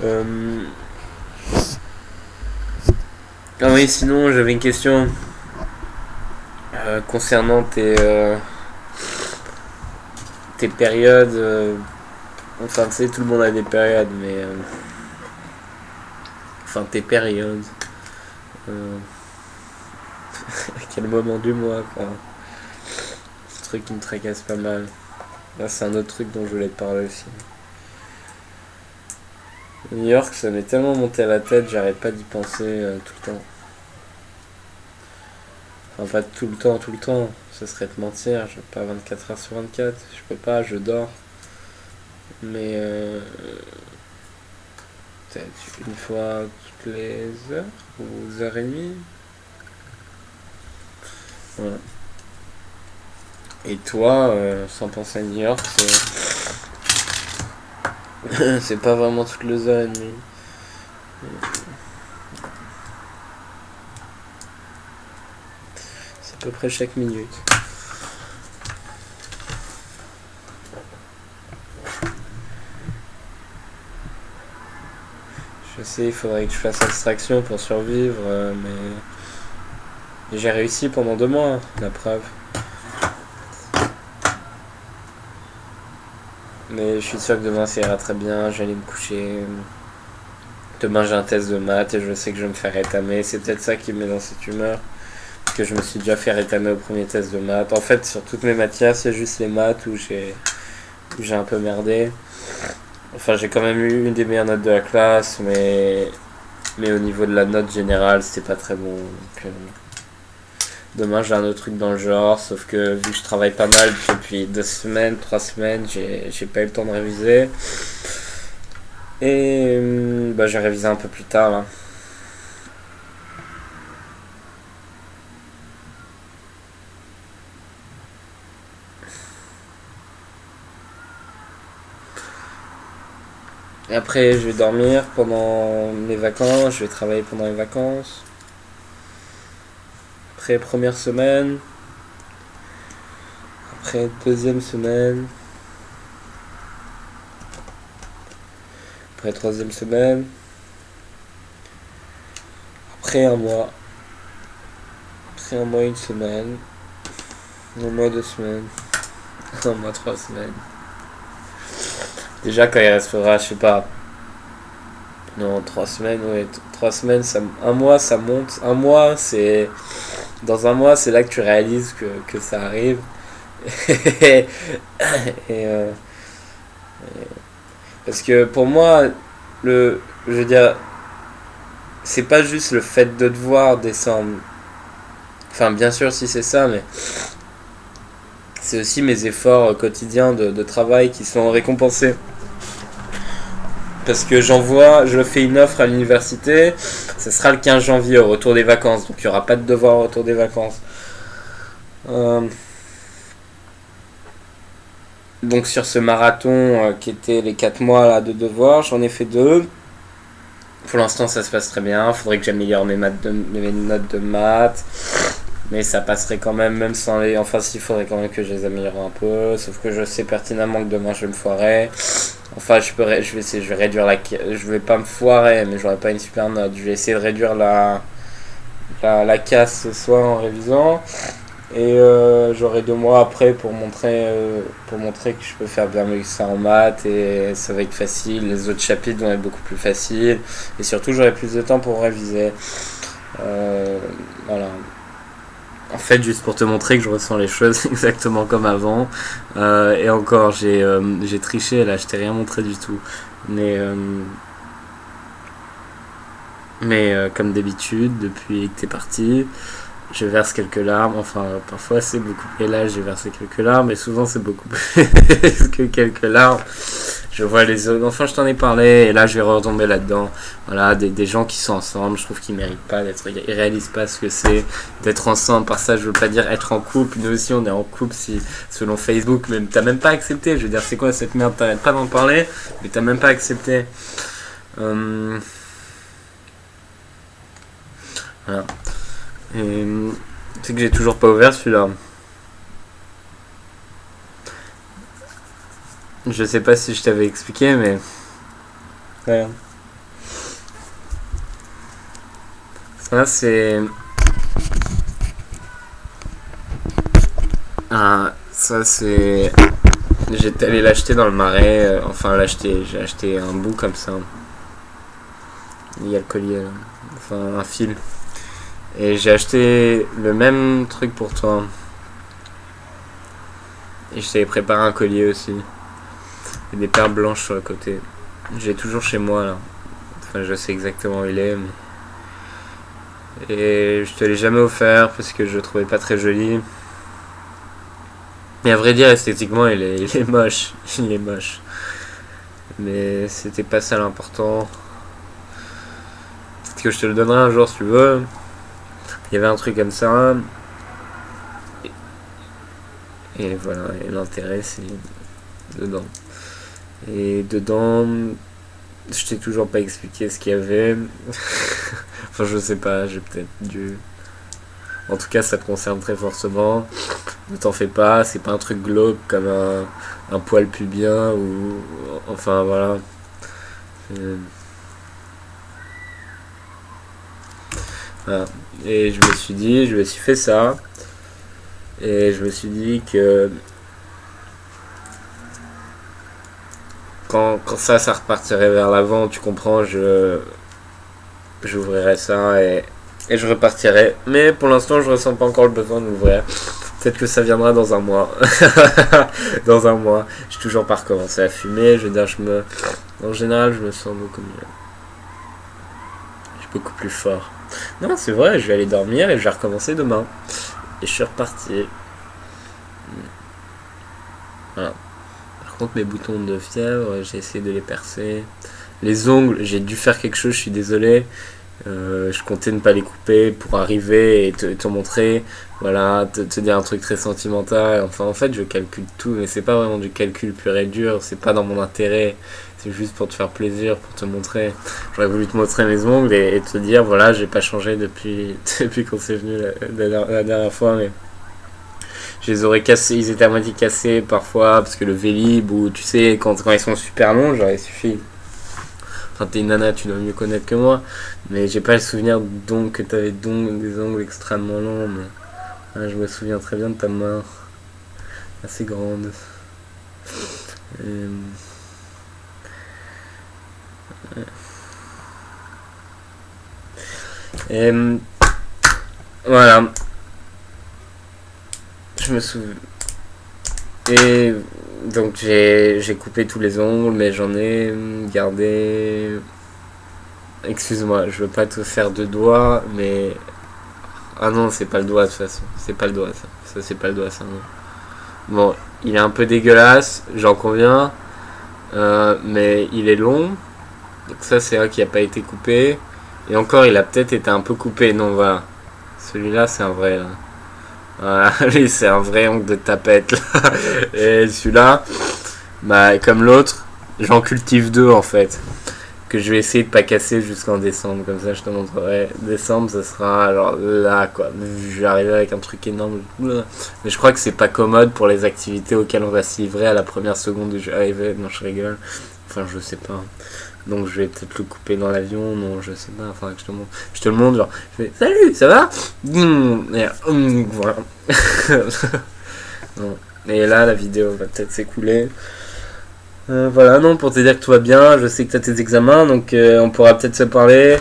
Euh... Ah oui, sinon j'avais une question concernant tes périodes. Enfin, tu sais, tout le monde a des périodes, mais enfin tes périodes. Euh, à quel moment du mois, quoi. C'est un truc qui me tracasse pas mal. Là, c'est un autre truc dont je voulais te parler aussi. New York, ça m'est tellement monté à la tête, j'arrête pas d'y penser tout le temps. Enfin, pas tout le temps. Ce serait te mentir, je pas 24 heures sur 24. Je peux pas, je dors. Mais peut-être une fois toutes les heures ou heures et demie. Voilà. Et toi, sans penser à New York, c'est pas vraiment toutes les heures et demie. C'est à peu près chaque minute. Je sais, il faudrait que je fasse abstraction pour survivre, mais j'ai réussi pendant 2 mois, hein, la preuve. Mais je suis sûr que demain ça ira très bien, j'allais me coucher. Demain j'ai un test de maths et je sais que je vais me faire rétamer. C'est peut-être ça qui me met dans cette humeur. Que je me suis déjà fait rétamer au premier test de maths. En fait, sur toutes mes matières, c'est juste les maths où j'ai un peu merdé. Enfin, j'ai quand même eu une des meilleures notes de la classe, mais au niveau de la note générale, c'était pas très bon. Donc, demain, j'ai un autre truc dans le genre, sauf que vu que je travaille pas mal depuis 2 semaines, 3 semaines, j'ai pas eu le temps de réviser. Et bah, j'ai révisé un peu plus tard là. Et après, je vais dormir pendant mes vacances, je vais travailler pendant les vacances. Après, première semaine. Après, deuxième semaine. Après, troisième semaine. Après, un mois. Après, un mois, une semaine. Un mois, 2 semaines. Un mois, 3 semaines. Déjà, quand il restera, je sais pas. Non, 3 semaines, ouais. 3 semaines, un mois, ça monte. Un mois, c'est. Dans un mois, c'est là que tu réalises que ça arrive. et, euh, parce que pour moi, je veux dire, c'est pas juste le fait de devoir descendre. Enfin, bien sûr, si c'est ça, mais c'est aussi mes efforts quotidiens de travail qui sont récompensés. Parce que je fais une offre à l'université, ça sera le 15 janvier au retour des vacances, donc il n'y aura pas de devoir au retour des vacances. Euh, donc sur ce marathon qui était les 4 mois là, de devoirs, j'en ai fait 2. Pour l'instant ça se passe très bien, il faudrait que j'améliore mes notes de maths. Mais ça passerait quand même sans les. Enfin, s'il faudrait quand même que je les améliore un peu. Sauf que je sais pertinemment que demain je vais me foirer. Enfin, je vais essayer, je vais réduire la. Je vais pas me foirer, mais j'aurai pas une super note. Je vais essayer de réduire la casse ce soir en révisant. Et j'aurai 2 mois après pour montrer que je peux faire bien mieux que ça en maths. Et ça va être facile. Les autres chapitres vont être beaucoup plus faciles. Et surtout, j'aurai plus de temps pour réviser. Voilà. En fait, juste pour te montrer que je ressens les choses exactement comme avant. Et encore, j'ai triché là, je t'ai rien montré du tout. Mais comme d'habitude, depuis que t'es parti, je verse quelques larmes. Enfin, parfois c'est beaucoup. Et là, j'ai versé quelques larmes, et souvent c'est beaucoup plus que quelques larmes. Je vois les autres. Enfin, je t'en ai parlé, et là, je vais retomber là-dedans. Voilà, des gens qui sont ensemble, je trouve qu'ils méritent pas d'être. Ils réalisent pas ce que c'est d'être ensemble. Par ça, je veux pas dire être en couple. Nous aussi, on est en couple selon Facebook, mais t'as même pas accepté. Je veux dire, c'est quoi cette merde? T'arrêtes pas d'en parler, mais t'as même pas accepté. Voilà. Et c'est que j'ai toujours pas ouvert celui-là. Je sais pas si je t'avais expliqué, mais. Ouais. Ça, c'est... Ah, ça, c'est... J'étais allé l'acheter dans le Marais. Enfin, j'ai acheté un bout comme ça. Il y a le collier, là. Enfin, un fil. Et j'ai acheté le même truc pour toi. Et je t'avais préparé un collier aussi. Et des perles blanches sur le côté. J'ai toujours chez moi, là. Enfin, je sais exactement où il est. Et je te l'ai jamais offert parce que je le trouvais pas très joli. Mais à vrai dire, esthétiquement, il est moche. Il est moche. Mais c'était pas ça l'important. Peut-être que je te le donnerai un jour si tu veux. Il y avait un truc comme ça. Et voilà, et l'intérêt c'est dedans. Et dedans, je t'ai toujours pas expliqué ce qu'il y avait. Enfin, je sais pas, j'ai peut-être dû. En tout cas, ça te concerne très fortement. Ne t'en fais pas, c'est pas un truc glauque comme un poil pubien ou. Enfin, voilà. Voilà. Et je me suis fait ça. Et je me suis dit que quand ça repartirait vers l'avant, tu comprends, j'ouvrirais ça et je repartirais. Mais pour l'instant, je ressens pas encore le besoin d'ouvrir. Peut-être que ça viendra dans un mois. Dans un mois. J'ai toujours pas recommencé à fumer. Je veux dire, en général, je me sens beaucoup mieux. Je suis beaucoup plus fort. Non, c'est vrai, je vais aller dormir et je vais recommencer demain. Et je suis reparti. Voilà. Par contre, mes boutons de fièvre, j'ai essayé de les percer. Les ongles, j'ai dû faire quelque chose, je suis désolé. Je comptais ne pas les couper pour arriver et te montrer. Voilà, te dire un truc très sentimental. Enfin, en fait, je calcule tout, mais c'est pas vraiment du calcul pur et dur. C'est pas dans mon intérêt. C'est juste pour te faire plaisir, pour te montrer. J'aurais voulu te montrer mes ongles et te dire, voilà, j'ai pas changé depuis qu'on s'est venu la dernière fois, mais je les aurais cassés, ils étaient à moitié cassés parfois, parce que le Vélib, ou tu sais, quand ils sont super longs, j'aurais suffi. Enfin, t'es une nana, tu dois mieux connaître que moi, mais j'ai pas le souvenir donc que t'avais donc des ongles extrêmement longs, mais je me souviens très bien de ta main, assez grande. Et voilà. Je me souviens. Et donc j'ai coupé tous les ongles, mais j'en ai gardé. Excuse-moi, je veux pas te faire de doigts, mais. Ah non, c'est pas le doigt de toute façon. C'est pas le doigt ça. Ça, c'est pas le doigt ça, non. Bon, il est un peu dégueulasse, j'en conviens. Mais il est long. Donc ça, c'est un qui a pas été coupé. Et encore, il a peut-être été un peu coupé. Non, voilà. Celui-là, c'est un vrai, là. Voilà, lui c'est un vrai ongle de tapette là. Et celui-là, bah comme l'autre, j'en cultive deux en fait. Que je vais essayer de pas casser jusqu'en décembre. Comme ça je te montrerai. Décembre ça sera alors là quoi. Je vais arriver avec un truc énorme. Mais je crois que c'est pas commode pour les activités auxquelles on va se livrer à la première seconde où je vais arriver. Non je rigole. Enfin je sais pas. Donc je vais peut-être le couper dans l'avion, non je sais pas, enfin que je te le montre genre, je fais salut, ça va? Et, voilà. Non. Et là la vidéo va peut-être s'écouler. Voilà, non, pour te dire que tout va bien, je sais que tu as tes examens, donc on pourra peut-être se parler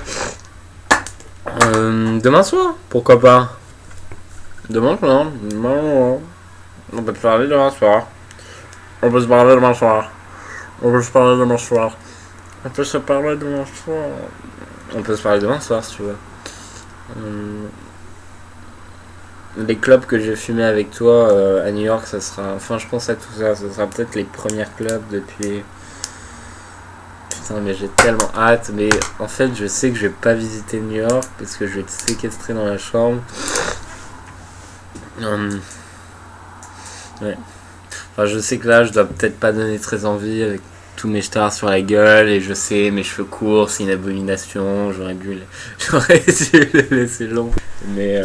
demain soir, pourquoi pas? Demain soir, on peut te parler demain soir. On peut se parler demain soir. On peut se parler demain soir. On peut se parler demain soir. On peut se parler demain soir si tu veux. Les clubs que j'ai fumé avec toi à New York, ça sera. Enfin, je pense à tout ça. Ça sera peut-être les premières clubs depuis. Putain, mais j'ai tellement hâte. Mais en fait, je sais que je vais pas visiter New York parce que je vais te séquestrer dans la chambre. Ouais. Enfin, je sais que là, je dois peut-être pas donner très envie avec tous mes stars sur la gueule et je sais mes cheveux courts c'est une abomination, j'aurais dû les laisser longs mais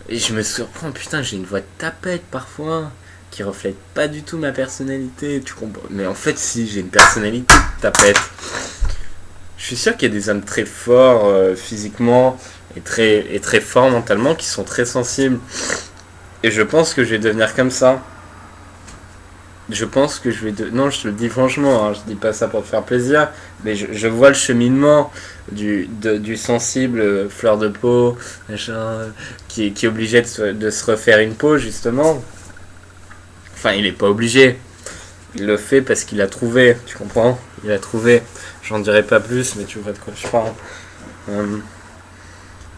et je me surprends, putain j'ai une voix de tapette parfois qui reflète pas du tout ma personnalité, tu comprends, mais en fait si j'ai une personnalité de tapette, Je suis sûr qu'il y a des hommes très forts physiquement et très forts mentalement qui sont très sensibles. Et je pense que je vais devenir comme ça. Je pense que je vais... Non, je te le dis franchement, hein, je dis pas ça pour te faire plaisir, mais je vois le cheminement du sensible fleur de peau, machin, qui est obligé de se refaire une peau, justement. Enfin, il est pas obligé. Il le fait parce qu'il a trouvé, tu comprends? Il a trouvé. J'en dirai pas plus, mais tu vois de quoi je parle.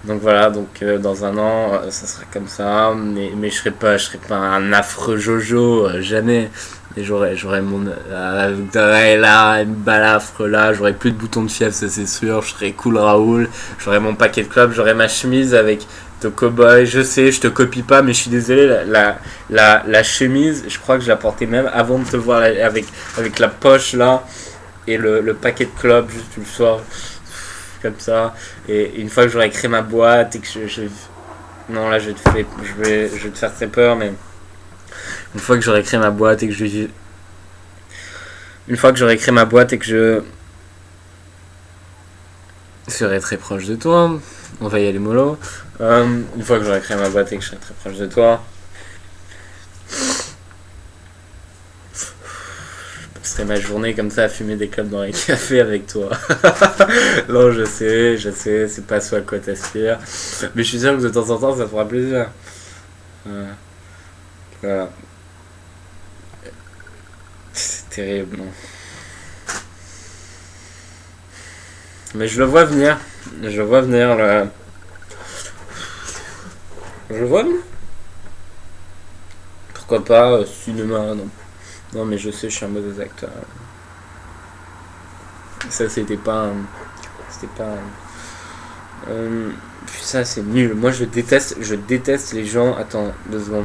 Donc voilà, dans un an, ça sera comme ça, mais je serai pas un affreux Jojo, jamais. Et j'aurais mon là, une balafre là, j'aurais plus de boutons de fièvre, ça c'est sûr. Je serais cool Raoul, j'aurais mon paquet de clubs, j'aurais ma chemise avec de cowboy. Je sais, je te copie pas, mais je suis désolé, la chemise, je crois que je la portais même avant de te voir avec la poche là et le paquet de clubs juste le soir comme ça. Et une fois que j'aurai créé ma boîte et que non là je vais te faire très peur, mais une fois que j'aurai créé ma boîte et que je serai très proche de toi, on va y aller mollo. Une fois que j'aurai créé ma boîte et que je serai très proche de toi, je passerai ma journée comme ça à fumer des clopes dans les cafés avec toi. Non, je sais, c'est pas ce à quoi t'aspires, mais je suis sûr que de temps en temps ça te fera plaisir. Voilà. C'est terrible, non. Mais je le vois venir. Je le vois venir, là. Je le vois venir. Pourquoi pas, cinéma, non. Non, mais je sais, je suis un mauvais acteur. Ça, c'était pas un... C'était pas un... ça, c'est nul. Moi, je déteste les gens... Attends, 2 secondes.